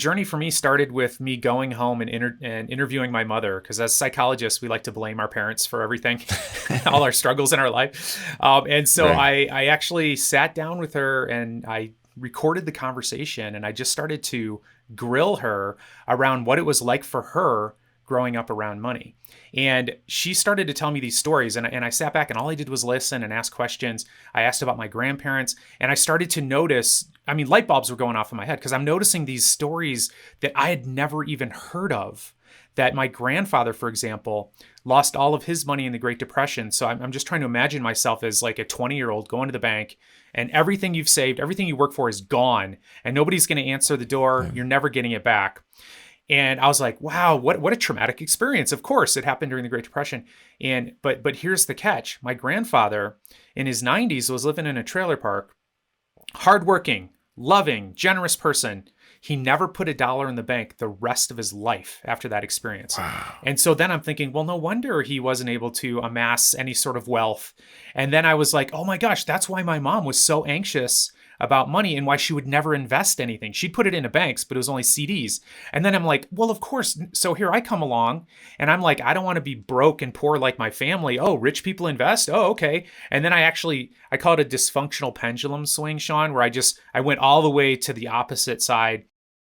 journey for me started with me going home and interviewing my mother, because as psychologists, we like to blame our parents for everything, all our struggles in our life. And so Right. I actually sat down with her and I recorded the conversation, and I just started to grill her around what it was like for her growing up around money. And she started to tell me these stories, and I sat back and all I did was listen and ask questions. I asked about my grandparents, and I started to notice, I mean, light bulbs were going off in my head because I'm noticing these stories that I had never even heard of. That my grandfather, for example, lost all of his money in the Great Depression. So I'm just trying to imagine myself as like a 20-year-old going to the bank, and everything you've saved, everything you work for is gone, and nobody's going to answer the door. Yeah. You're never getting it back. And I was like, wow, what a traumatic experience. Of course, it happened during the Great Depression. And but here's the catch. My grandfather in his 90s was living in a trailer park, hardworking, loving, generous person. He never put a dollar in the bank the rest of his life after that experience. Wow. And so then I'm thinking, well, no wonder he wasn't able to amass any sort of wealth. And then I was like, oh my gosh, that's why my mom was so anxious about money and why she would never invest anything. She'd put it into banks, but it was only CDs. And then I'm like, well, of course. So here I come along and I'm like, I don't want to be broke and poor like my family. Oh, rich people invest. Oh, okay. And then I call it a dysfunctional pendulum swing, Sean, where I went all the way to the opposite side